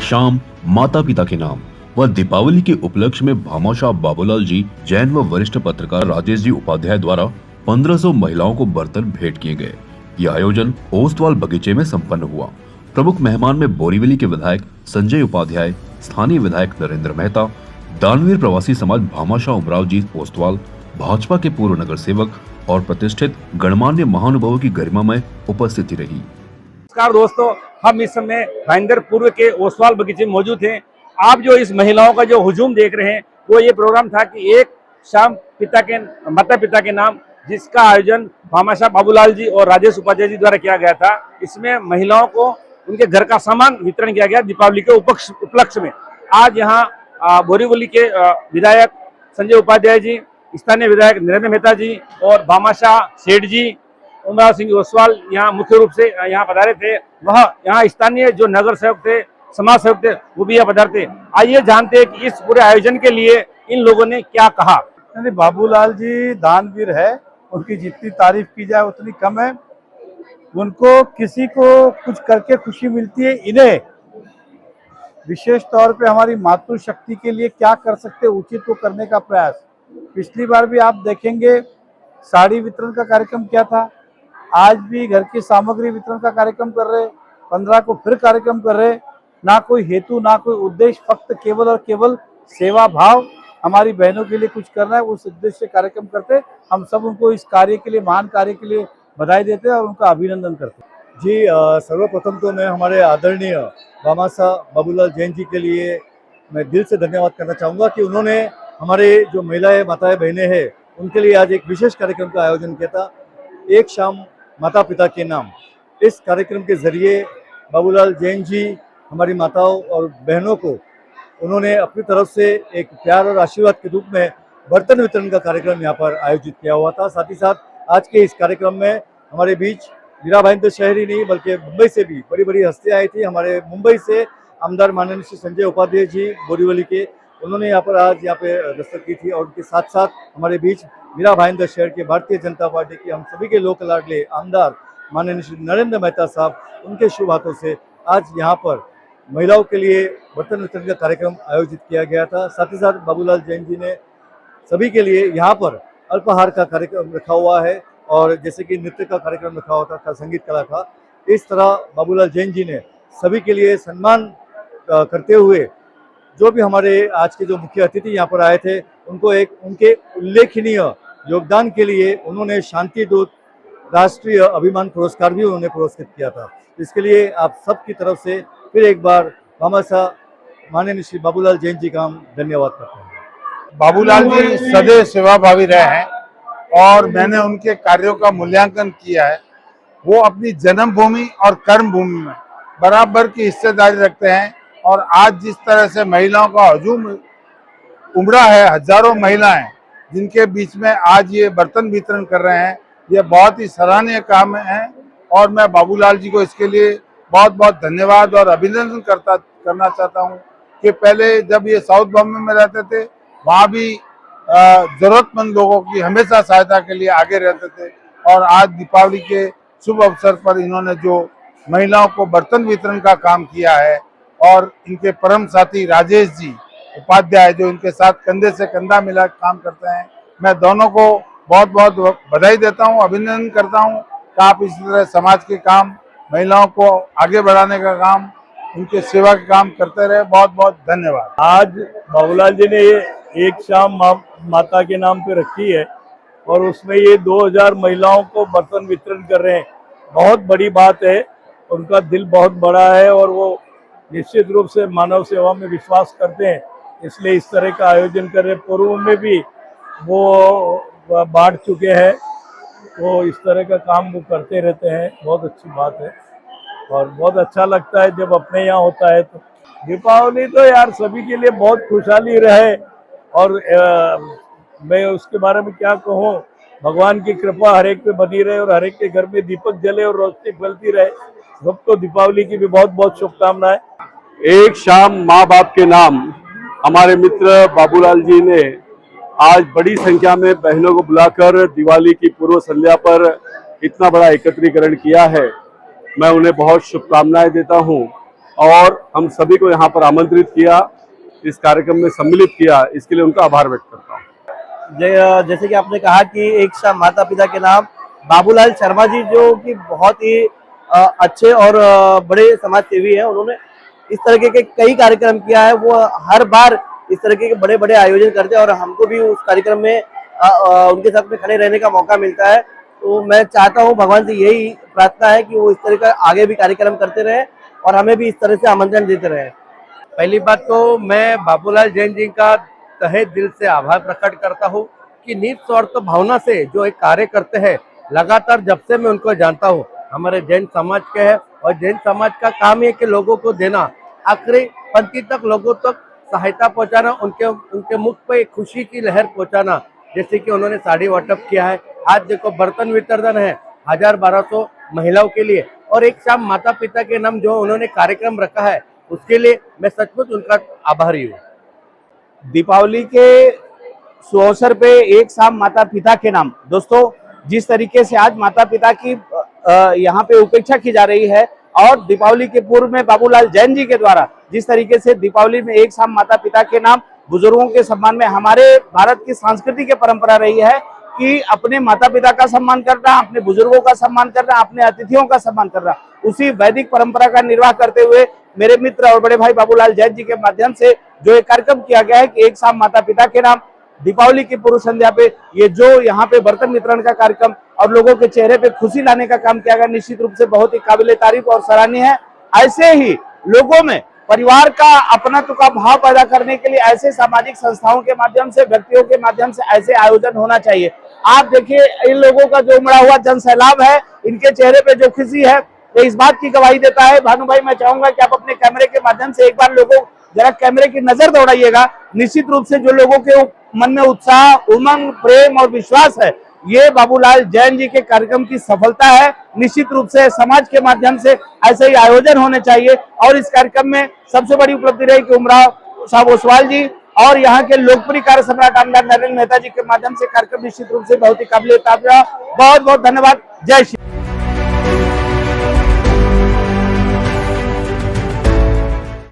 शाम माता पिता के नाम व दीपावली के उपलक्ष्य में भामाशाह बाबूलाल जी जैन व वरिष्ठ पत्रकार राजेश जी उपाध्याय द्वारा 1500 महिलाओं को बर्तन भेंट किए गए। यह आयोजन ओस्तवाल बगीचे में संपन्न हुआ। प्रमुख मेहमान में बोरीवली के विधायक संजय उपाध्याय, स्थानीय विधायक नरेंद्र मेहता, दानवीर प्रवासी समाज भामाशाह उमराव जी ओस्तवाल, भाजपा के पूर्व नगर सेवक और प्रतिष्ठित गणमान्य महानुभावों की गरिमामय उपस्थिति रही। नमस्कार दोस्तों, हम इस समय भाईंदर पूर्व के ओस्तवाल बगीचे में मौजूद हैं। आप जो इस महिलाओं का जो हुजूम देख रहे हैं वो ये प्रोग्राम था कि एक शाम माता पिता के नाम, जिसका आयोजन भामाशाह बाबूलाल जी और राजेश उपाध्याय जी द्वारा किया गया था। इसमें महिलाओं को उनके घर का सामान वितरण किया गया दीपावली के उपलक्ष्य में। आज यहाँ बोरीवली के विधायक संजय उपाध्याय जी, स्थानीय विधायक नरेंद्र मेहता जी और भामाशाह सेठ जी उमराव सिंह ओस्तवाल यहाँ मुख्य रूप से यहाँ पधारे थे। वह यहाँ स्थानीय जो नगर सेवक थे, समाज सेवक थे, वो भी यहाँ पधारे थे। आइए जानते हैं कि इस पूरे आयोजन के लिए इन लोगों ने क्या कहा। बाबूलाल जी दानवीर है, उनकी जितनी तारीफ की जाए उतनी कम है। उनको किसी को कुछ करके खुशी मिलती है, इन्हें विशेष तौर पे हमारी मातृशक्ति के लिए क्या कर सकते उचित को करने का प्रयास। पिछली बार भी आप देखेंगे साड़ी वितरण का कार्यक्रम किया था, आज भी घर की सामग्री वितरण का कार्यक्रम कर रहे, 15 को फिर कार्यक्रम कर रहे। ना कोई हेतु ना कोई उद्देश्य, फक्त केवल और केवल सेवा भाव, हमारी बहनों के लिए कुछ करना है, उस उद्देश्य से कार्यक्रम करते। हम सब उनको इस कार्य के लिए, महान कार्य के लिए बधाई देते हैं और उनका अभिनंदन करते हैं। जी, सर्वप्रथम तो मैं हमारे आदरणीय भामाशाह बाबूलाल जैन जी के लिए मैं दिल से धन्यवाद करना चाहूँगा कि उन्होंने हमारे जो महिलाएं माताएं बहनें हैं उनके लिए आज एक विशेष कार्यक्रम का आयोजन किया था, एक शाम माता पिता के नाम। इस कार्यक्रम के जरिए बाबूलाल जैन जी हमारी माताओं और बहनों को उन्होंने अपनी तरफ से एक प्यार और आशीर्वाद के रूप में बर्तन वितरण का कार्यक्रम यहाँ पर आयोजित किया हुआ था। साथ ही साथ आज के इस कार्यक्रम में हमारे बीच मीरा भाईंदर शहरी नहीं बल्कि मुंबई से भी बड़ी बड़ी हस्तियाँ आई थी। हमारे मुंबई से आमदार माननीय श्री संजय उपाध्याय जी बोरीवली के, उन्होंने यहाँ पर आज यहाँ पे दस्तक की थी। और उनके साथ साथ हमारे बीच मीरा भाईंदर शहर के भारतीय जनता पार्टी के हम सभी के लोक लाडले आमदार माननीय श्री नरेंद्र मेहता साहब, उनके शुभ हाथों से आज यहाँ पर महिलाओं के लिए बर्तन वितरण का कार्यक्रम आयोजित किया गया था। साथ ही साथ बाबूलाल जैन जी ने सभी के लिए यहाँ पर अल्पाहार का कार्यक्रम रखा हुआ है और जैसे कि नृत्य का कार्यक्रम रखा होता था, संगीत कला का, इस तरह बाबूलाल जैन जी ने सभी के लिए सम्मान करते हुए जो भी हमारे आज के जो मुख्य अतिथि यहाँ पर आए थे उनको एक उनके उल्लेखनीय योगदान के लिए उन्होंने शांति दूत राष्ट्रीय अभिमान पुरस्कार भी उन्होंने पुरस्कृत किया था। इसके लिए आप सबकी तरफ से फिर एक बार भामाशाह माननीय श्री बाबूलाल जैन जी का हम धन्यवाद करते हैं। बाबूलाल जी सदैव सेवाभावी रहे हैं और मैंने उनके कार्यों का मूल्यांकन किया है। वो अपनी जन्मभूमि और कर्म भूमि में बराबर की हिस्सेदारी रखते हैं और आज जिस तरह से महिलाओं का हजूम उमड़ा है, हजारों महिलाएं जिनके बीच में आज ये बर्तन वितरण कर रहे हैं, ये बहुत ही सराहनीय काम है और मैं बाबूलाल जी को इसके लिए बहुत बहुत धन्यवाद और अभिनंदन करना चाहता हूँ कि पहले जब ये साउथ बॉम्बे में रहते थे वहाँ भी जरूरतमंद लोगों की हमेशा सहायता के लिए आगे रहते थे और आज दीपावली के शुभ अवसर पर इन्होंने जो महिलाओं को बर्तन वितरण का काम किया है और इनके परम साथी राजेश जी उपाध्याय जो इनके साथ कंधे से कंधा मिला काम करते हैं, मैं दोनों को बहुत बहुत बधाई देता हूं, अभिनंदन करता हूं कि आप इस तरह समाज के काम, महिलाओं को आगे बढ़ाने का काम, उनके सेवा के काम करते रहे। बहुत बहुत धन्यवाद। आज बाबूलाल जी ने ये एक शाम माता के नाम पे रखी है और उसमें ये 2000 महिलाओं को बर्तन वितरण कर रहे हैं, बहुत बड़ी बात है। उनका दिल बहुत बड़ा है और वो निश्चित रूप से मानव सेवा में विश्वास करते हैं, इसलिए इस तरह का आयोजन कर रहे। पूर्व में भी वो बांट चुके हैं, वो इस तरह का काम वो करते रहते हैं, बहुत अच्छी बात है और बहुत अच्छा लगता है जब अपने यहाँ होता है। तो दीपावली तो यार सभी के लिए बहुत खुशहाली रहे और मैं उसके बारे में क्या कहूँ, भगवान की कृपा हर एक पे बनी रहे और हर एक के घर में दीपक जले और रोशनी फैलती रहे। सबको दीपावली की भी बहुत बहुत शुभकामनाएं। एक शाम माँ बाप के नाम हमारे मित्र बाबूलाल जी ने आज बड़ी संख्या में बहनों को बुलाकर दिवाली की पूर्व संध्या पर इतना बड़ा एकत्रीकरण किया है। मैं उन्हें बहुत शुभकामनाएं देता हूं और हम सभी को यहाँ पर आमंत्रित किया, इस कार्यक्रम में सम्मिलित किया, इसके लिए उनका आभार व्यक्त करता हूँ। जैसे कि आपने कहा कि एक शाम माता पिता के नाम, बाबूलाल शर्मा जी जो कि बहुत ही अच्छे और बड़े समाज सेवी हैं, उन्होंने इस तरीके के कई कार्यक्रम किया है। वो हर बार इस तरीके के बड़े बड़े आयोजन करते हैं और हमको भी उस कार्यक्रम में उनके साथ में खड़े रहने का मौका मिलता है। तो मैं चाहता हूँ, भगवान से यही प्रार्थना है कि वो इस तरह का आगे भी कार्यक्रम करते रहे और हमें भी इस तरह से आमंत्रण देते रहे। पहली बात तो मैं बाबूलाल जैन जी का तहे दिल से आभार प्रकट करता हूँ कि निस्वार्थ भावना से जो एक कार्य करते हैं। लगातार जब से मैं उनको जानता हूँ, हमारे जैन समाज के हैं और जैन समाज का काम है कि लोगों को देना, आखिरी पंक्ति तक लोगों तक सहायता पहुंचाना, उनके मुख पे खुशी की लहर पहुंचाना। जैसे कि उन्होंने साड़ी वाटप किया है, आज देखो बर्तन वितरण है 1000-1200 महिलाओं के लिए, और एक शाम माता पिता के नाम जो उन्होंने कार्यक्रम रखा है, उसके लिए मैं सचमुच उनका आभारी हूँ। दीपावली के अवसर पे एक शाम माता पिता के नाम, दोस्तों जिस तरीके से आज माता पिता की यहाँ पे उपेक्षा की जा रही है और दीपावली के पूर्व में बाबूलाल जैन जी के द्वारा जिस तरीके से दीपावली में एक शाम माता पिता के नाम, बुजुर्गों के सम्मान में, हमारे भारत की सांस्कृतिक परंपरा रही है कि अपने माता पिता का सम्मान करना, अपने बुजुर्गों का सम्मान करना, अपने अतिथियों का सम्मान करना, उसी वैदिक परंपरा का निर्वाह करते हुए मेरे मित्र और बड़े भाई बाबूलाल जैन जी के माध्यम से जो एक कार्यक्रम किया गया है कि एक शाम माता पिता के नाम, दीपावली की पूर्व संध्या पे ये जो यहाँ पे बर्तन वितरण का कार्यक्रम और लोगों के चेहरे पे खुशी लाने का काम किया गया, निश्चित रूप से बहुत ही काबिले तारीफ और सराहनीय है। ऐसे ही लोगों में परिवार का अपनत्व का भाव पैदा करने के लिए ऐसे सामाजिक संस्थाओं के माध्यम से, व्यक्तियों के माध्यम से ऐसे आयोजन होना चाहिए। आप देखिए इन लोगों का जो उमड़ा हुआ जन सैलाब है, इनके चेहरे पे जो खुशी है, तो इस बात की गवाही देता है। भानु भाई, मैं चाहूंगा कि आप अपने कैमरे के माध्यम से एक बार लोगों जरा कैमरे की नजर दौड़ाइएगा। निश्चित रूप से जो लोगों के मन में उत्साह, उमंग, प्रेम और विश्वास है, ये बाबूलाल जैन जी के कार्यक्रम की सफलता है। निश्चित रूप से समाज के माध्यम से ऐसे ही आयोजन होने चाहिए और इस कार्यक्रम में सबसे बड़ी उपलब्धि रही कि उमराव साहब ओसवाल जी और यहाँ के लोकप्रिय कार्य सम्राट आमदार नरेंद्र मेहता जी के माध्यम से कार्यक्रम निश्चित रूप से बहुत ही काबिल तारीफ। बहुत बहुत धन्यवाद। जय श्री